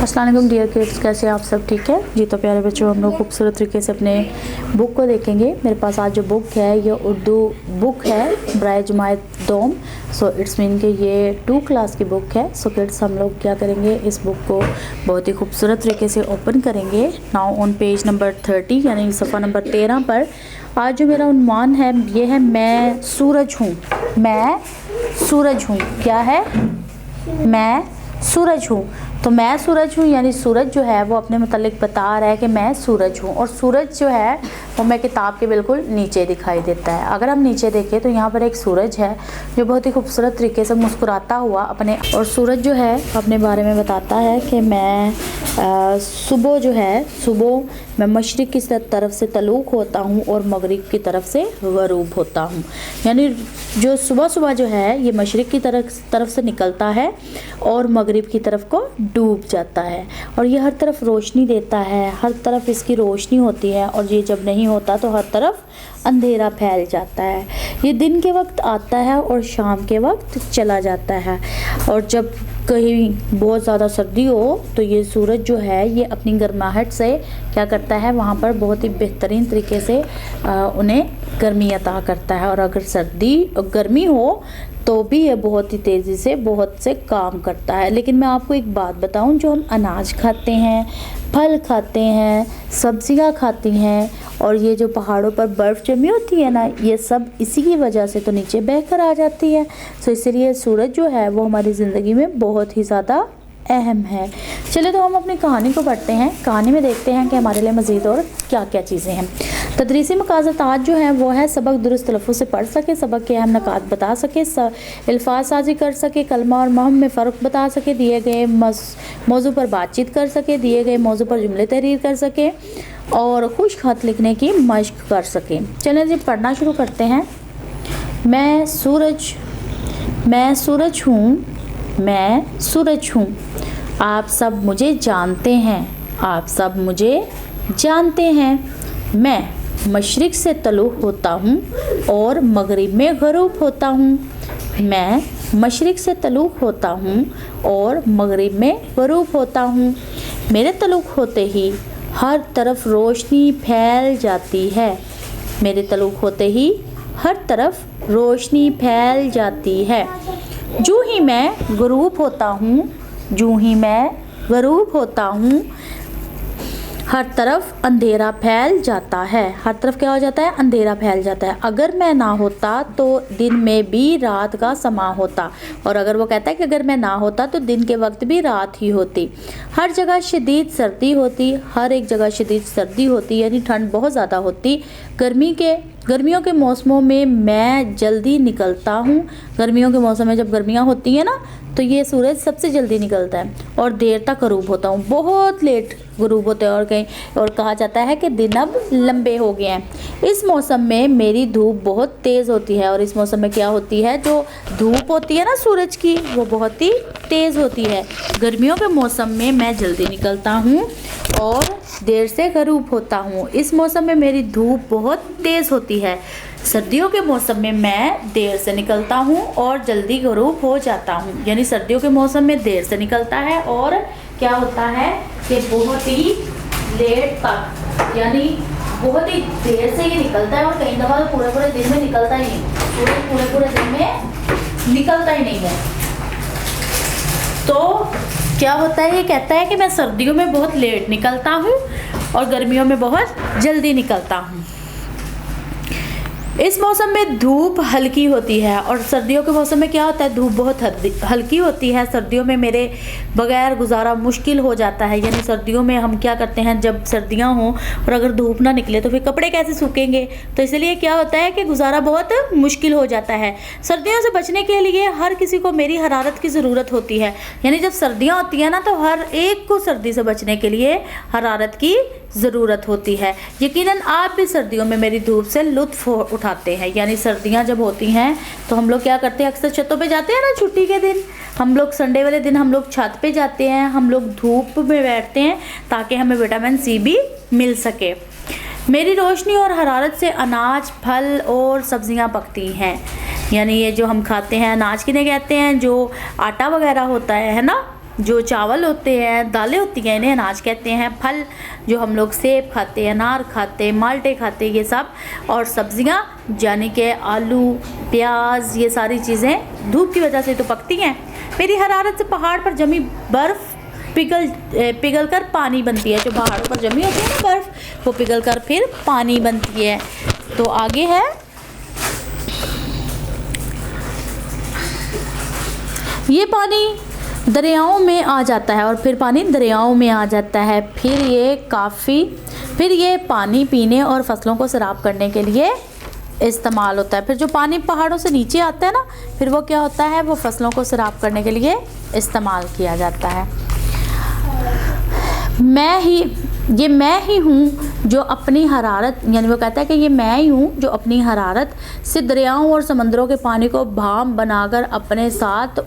अस्सलाम वालेकुम dear kids, कैसे आप सब ठीक है जी। तो प्यारे बच्चों, हम लोग खूबसूरत तरीके से अपने बुक को देखेंगे। मेरे पास आज जो बुक है ये उर्दू बुक है, बराए जमायत दोम। सो इट्स मीन कि ये 2 क्लास की बुक है। सो किड्स, हम लोग क्या करेंगे, इस बुक को बहुत ही खूबसूरत तरीके से ओपन करेंगे। नाउ ऑन पेज नंबर 30 यानी सफ़ा नंबर 13 पर आज जो मेरा उन्वान है ये है मैं सूरज हूँ। मैं सूरज हूँ। क्या है? मैं सूरज हूँ। तो मैं सूरज हूँ यानी सूरज जो है वो अपने मुतालिक बता रहा है कि मैं सूरज हूँ। और सूरज जो है वो मैं किताब के बिल्कुल नीचे दिखाई देता है। अगर हम नीचे देखें तो यहाँ पर एक सूरज है जो बहुत ही खूबसूरत तरीके से मुस्कुराता हुआ अपने, और सूरज जो है अपने बारे में बताता है कि मैं सुबह जो है, सुबह मैं मशरिक़ की तरफ से तलूक होता हूँ और मगरिब की तरफ से गरूब होता हूँ। यानी जो सुबह सुबह जो है ये मशरिक़ की तरफ से निकलता है और मगरिब की तरफ को डूब जाता है। और ये हर तरफ रोशनी देता है, हर तरफ इसकी रोशनी होती है। और ये जब नहीं होता तो हर तरफ अंधेरा फैल जाता है। ये दिन के वक्त आता है और शाम के वक्त चला जाता है। और जब कहीं बहुत ज़्यादा सर्दी हो तो ये सूरज जो है ये अपनी गर्माहट से क्या करता है, वहाँ पर बहुत ही बेहतरीन तरीके से उन्हें गर्मी अता करता है। और अगर सर्दी और गर्मी हो तो भी ये बहुत ही तेज़ी से बहुत से काम करता है। लेकिन मैं आपको एक बात बताऊं, जो हम अनाज खाते हैं, फल खाते हैं, सब्जियां खाती हैं, और ये जो पहाड़ों पर बर्फ़ जमी होती है ना, ये सब इसी की वजह से तो नीचे बहकर आ जाती है। तो इसलिए सूरज जो है वो हमारी ज़िंदगी में बहुत ही ज़्यादा अहम है। चलिए तो हम अपनी कहानी को पढ़ते हैं। कहानी में देखते हैं कि हमारे लिए मज़ीद और क्या क्या चीज़ें हैं। तदरीसी मकासद आज जो है वो है सबक दुरुस्त तलफ़्फ़ुज़ से पढ़ सके, सबक के अहम नकात बता सके, अल्फाज साजी कर सके, कलमा और महम में फ़र्क बता सके, दिए गए मौजू पर बातचीत कर सके, दिए गए मौजू पर जुमले तहरीर कर सके और खुश खत लिखने की मश्क कर सके। चलें जी पढ़ना शुरू करते हैं। मैं सूरज हूँ। मैं सूरज हूँ। आप सब मुझे जानते हैं। आप सब मुझे जानते हैं। मैं मशरिक़ से तलूक होता हूँ और मगरिब में गरूब होता हूँ। मैं मशरिक़ से तलूक होता हूँ और मगरिब में गरूब होता हूँ। मेरे तलूक होते ही हर तरफ रोशनी फैल जाती है। मेरे तलूक होते ही हर तरफ रोशनी फैल जाती है। जो ही मैं गरूब होता हूँ, जो ही मैं गरूब होता हूँ, हर तरफ अंधेरा फैल जाता है। हर तरफ क्या हो जाता है? अंधेरा फैल जाता है। अगर मैं ना होता तो दिन में भी रात का समा होता। और अगर वो कहता है कि अगर मैं ना होता तो दिन के वक्त भी रात ही होती। हर जगह शदीद सर्दी होती। हर एक जगह शदीद सर्दी होती यानी ठंड बहुत ज़्यादा होती। गर्मियों के मौसमों में मैं जल्दी निकलता हूँ। गर्मियों के मौसम में जब गर्मियाँ होती हैं ना तो ये सूरज सबसे जल्दी निकलता है और देर तक गरूब होता हूँ। बहुत लेट गरूब होते हैं और कहा जाता है कि दिन अब लंबे हो गए हैं। इस मौसम में मेरी धूप बहुत तेज़ होती है। और इस मौसम में क्या होती है, जो धूप होती है ना सूरज की, वो बहुत ही तेज़ होती है। गर्मियों के मौसम में मैं जल्दी निकलता हूँ और देर से गरूब होता हूँ। इस मौसम में मेरी धूप बहुत तेज़ होती है। सर्दियों के मौसम में मैं देर से निकलता हूँ और जल्दी गरूब हो जाता हूँ। यानी सर्दियों के मौसम में देर से निकलता है और क्या होता है कि बहुत ही लेट तक, यानी बहुत ही देर से ये निकलता है। और कई दफ़ा तो पूरे दिन में निकलता ही नहीं, पूरे दिन में निकलता ही नहीं है। तो क्या होता है, ये कहता है कि मैं सर्दियों में बहुत लेट निकलता हूँ और गर्मियों में बहुत जल्दी निकलता हूँ। इस मौसम में धूप हल्की होती है और सर्दियों के मौसम में क्या होता है, धूप बहुत हल्की होती है। सर्दियों में मेरे बगैर गुजारा मुश्किल हो जाता है। यानी सर्दियों में हम क्या करते हैं, जब सर्दियां हों और अगर धूप ना निकले तो फिर कपड़े कैसे सूखेंगे। तो इसलिए क्या होता है कि गुजारा बहुत मुश्किल हो जाता है। सर्दियों से बचने के लिए हर किसी को मेरी हरारत की ज़रूरत होती है। यानी जब सर्दियाँ होती हैं ना तो हर एक को सर्दी से बचने के लिए हरारत की ज़रूरत होती है। यकीनन आप भी सर्दियों में मेरी धूप से लुत्फ़ उठाते हैं। यानी सर्दियां जब होती हैं तो हम लोग क्या करते हैं, अक्सर छतों पे जाते हैं ना, छुट्टी के दिन हम लोग संडे वाले दिन हम लोग छत पे जाते हैं, हम लोग धूप में बैठते हैं ताकि हमें विटामिन सी भी मिल सके। मेरी रोशनी और हरारत से अनाज, फल और सब्जियां पकती हैं। यानी ये जो हम खाते हैं अनाज किन्हें कहते हैं, जो आटा वगैरह होता है ना, जो चावल होते हैं, दालें होती हैं, इन्हें अनाज कहते हैं। फल जो हम लोग सेब खाते हैं, अनार खाते हैं, माल्टे खाते हैं, ये सब। और सब्जियां यानी कि आलू, प्याज, ये सारी चीज़ें धूप की वजह से तो पकती हैं। मेरी हरारत से पहाड़ पर जमी बर्फ़ पिघल कर पानी बनती है। जो पहाड़ों पर जमी होती है ना बर्फ़, वो पिघल कर फिर पानी बनती है। तो आगे है, ये पानी दरियाओं में आ जाता है और फिर पानी दरियाओं में आ जाता है। फिर ये पानी पीने और फसलों को सैराब करने के लिए इस्तेमाल होता है। फिर जो पानी पहाड़ों से नीचे आता है ना, फिर वो क्या होता है, वो फसलों को सैराब करने के लिए इस्तेमाल किया जाता है। मैं ही हूँ जो अपनी हरारत, यानी वो कहता है कि ये मैं ही हूँ जो अपनी हरारत से दरियाओं और समंदरों के पानी को भाप बनाकर अपने साथ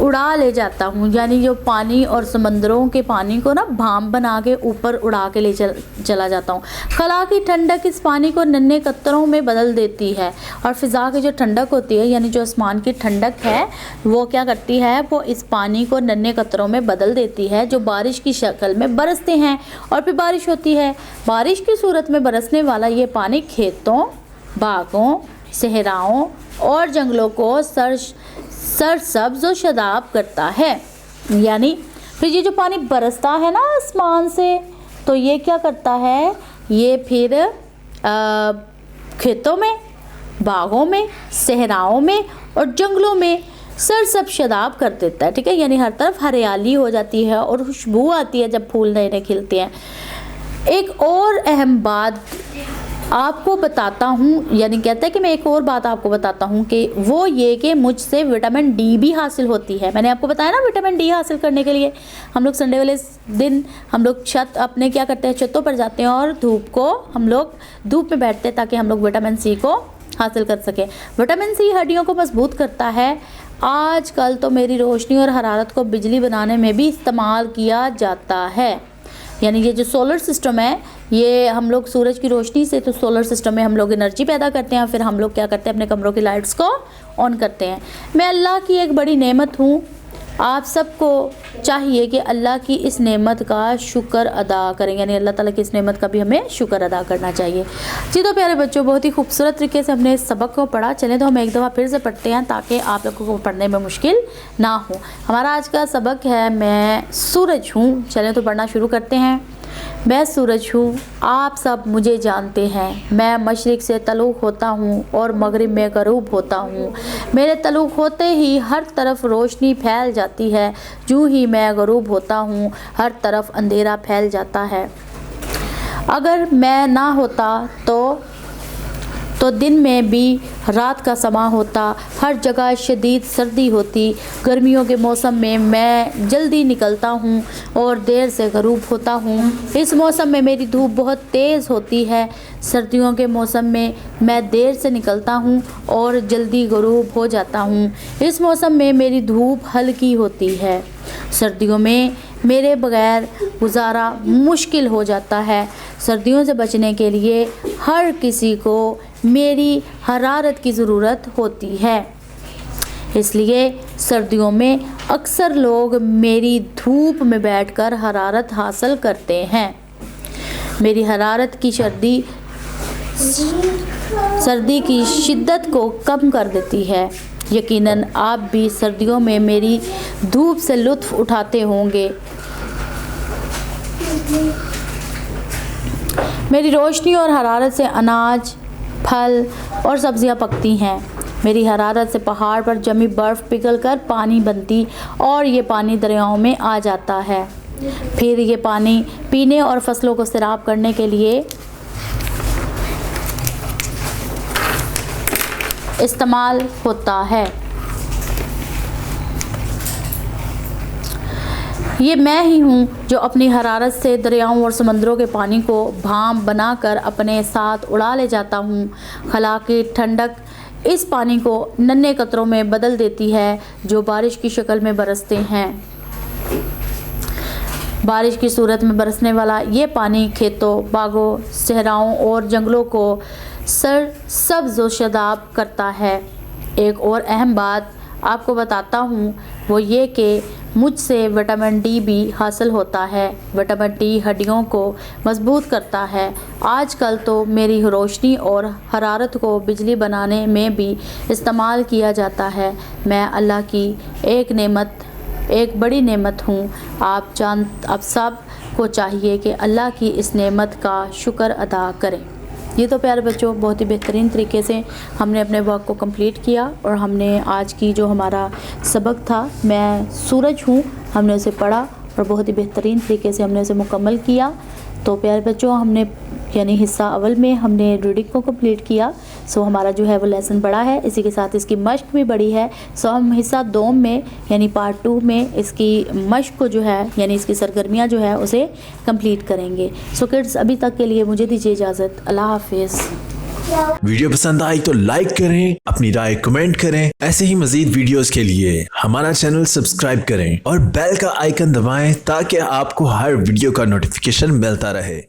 उड़ा ले जाता हूँ। यानी जो पानी और समंदरों के पानी को ना भाप बना के ऊपर उड़ा के ले चला जाता हूँ। खला की ठंडक इस पानी को नन्हे कतरों में बदल देती है। और फ़िज़ा की जो ठंडक होती है, यानी जो आसमान की ठंडक है, वो क्या करती है, वो इस पानी को नन्हे कतरों में बदल देती है, जो बारिश की शक्ल में बरसते हैं और फिर बारिश होती है। बारिश की सूरत में बरसने वाला ये पानी खेतों, बागों, सहराओं और जंगलों को सरसब्ज और शादाब करता है। यानी फिर ये जो पानी बरसता है ना आसमान से, तो ये क्या करता है, ये फिर खेतों में, बागों में, सहराओं में और जंगलों में सरसब्ज शादाब कर देता है। ठीक है, यानी हर तरफ हरियाली हो जाती है और खुशबू आती है जब फूल नए नए खिलते हैं। एक और अहम बात आपको बताता हूँ, यानी कहता है कि मैं एक और बात आपको बताता हूँ कि वो ये कि मुझसे विटामिन डी भी हासिल होती है। मैंने आपको बताया ना, विटामिन डी हासिल करने के लिए हम लोग संडे वाले दिन हम लोग छत अपने क्या करते हैं, छतों पर जाते हैं और हम लोग धूप में बैठते हैं ताकि हम लोग विटामिन सी को हासिल कर सकें। विटामिन सी हड्डियों को मजबूत करता है। आजकल तो मेरी रोशनी और हरारत को बिजली बनाने में भी इस्तेमाल किया जाता है। यानी ये जो सोलर सिस्टम है, ये हम लोग सूरज की रोशनी से, तो सोलर सिस्टम में हम लोग एनर्जी पैदा करते हैं, फिर हम लोग क्या करते हैं, अपने कमरों की लाइट्स को ऑन करते हैं। मैं अल्लाह की एक बड़ी नेमत हूँ। आप सबको चाहिए कि अल्लाह की इस नेमत का शुक्र अदा करें, यानी अल्लाह ताला की इस नेमत का भी हमें शुक्र अदा करना चाहिए। जी तो प्यारे बच्चों, बहुत ही खूबसूरत तरीके से हमने इस सबक को पढ़ा। चलें तो हम एक दफ़ा फिर से पढ़ते हैं ताकि आप लोगों को पढ़ने में मुश्किल ना हो। हमारा आज का सबक है, मैं सूरज हूँ। चलें तो पढ़ना शुरू करते हैं। मैं सूरज हूँ, आप सब मुझे जानते हैं। मैं मशरिक़ से तलुक़ होता हूँ और मगरिब में ग़रूब होता हूँ। मेरे तलुक़ होते ही हर तरफ रोशनी फैल जाती है। यूँ ही मैं ग़रूब होता हूँ, हर तरफ अंधेरा फैल जाता है। अगर मैं ना होता तो दिन में भी रात का समा होता। हर जगह शदीद सर्दी होती। गर्मियों के मौसम में मैं जल्दी निकलता हूँ और देर से ग़रूब होता हूँ। इस मौसम में मेरी धूप बहुत तेज़ होती है। सर्दियों के मौसम में मैं देर से निकलता हूँ और जल्दी ग़रूब हो जाता हूँ। इस मौसम में मेरी धूप हल्की होती है। सर्दियों में मेरे बग़ैर गुजारा मुश्किल हो जाता है। सर्दियों से बचने के लिए हर किसी को मेरी हरारत की ज़रूरत होती है। इसलिए सर्दियों में अक्सर लोग मेरी धूप में बैठकर हरारत हासिल करते हैं। मेरी हरारत की सर्दी की शिद्दत को कम कर देती है। यकीनन आप भी सर्दियों में मेरी धूप से लुत्फ़ उठाते होंगे। मेरी रोशनी और हरारत से अनाज, फल और सब्जियां पकती हैं। मेरी हरारत से पहाड़ पर जमी बर्फ़ पिघलकर पानी बनती और ये पानी दरियाओं में आ जाता है। फिर ये पानी पीने और फसलों को सैराब करने के लिए इस्तेमाल होता है। ये मैं ही हूँ जो अपनी हरारत से दरियाओं और समंदरों के पानी को भाप बनाकर अपने साथ उड़ा ले जाता हूँ। खला की ठंडक इस पानी को नन्हे कतरों में बदल देती है, जो बारिश की शक्ल में बरसते हैं। बारिश की सूरत में बरसने वाला ये पानी खेतों, बागों, सहराओं और जंगलों को सरसब्ज व शादाब करता है। एक और अहम बात आपको बताता हूँ, वो ये कि मुझसे विटामिन डी भी हासिल होता है। विटामिन डी हड्डियों को मजबूत करता है। आजकल तो मेरी रोशनी और हरारत को बिजली बनाने में भी इस्तेमाल किया जाता है। मैं अल्लाह की एक बड़ी नेमत हूँ। आप सब को चाहिए कि अल्लाह की इस नेमत का शुक्र अदा करें। ये तो प्यारे बच्चों बहुत ही बेहतरीन तरीके से हमने अपने वर्क को कंप्लीट किया और हमने आज की जो हमारा सबक था, मैं सूरज हूँ, हमने उसे पढ़ा और बहुत ही बेहतरीन तरीके से हमने उसे मुकम्मल किया। तो प्यारे बच्चों हमने यानी हिस्सा अव्वल में हमने रीडिंग को कंप्लीट किया। सो हमारा जो है वो लेसन बड़ा है, इसी के साथ इसकी मश्क भी बड़ी है। सो हम हिस्सा 2 में यानी पार्ट 2 में इसकी मश्क को जो है यानी इसकी सरगर्मियाँ जो है उसे कंप्लीट करेंगे। सो किड्स अभी तक के लिए मुझे दीजिए इजाज़त। अल्लाह हाफिज़। वीडियो पसंद आई तो लाइक करें, अपनी राय कमेंट करें। ऐसे ही मजीद वीडियोस के लिए हमारा चैनल सब्सक्राइब करें और बेल का आइकन दबाएं ताकि आपको हर वीडियो का नोटिफिकेशन मिलता रहे।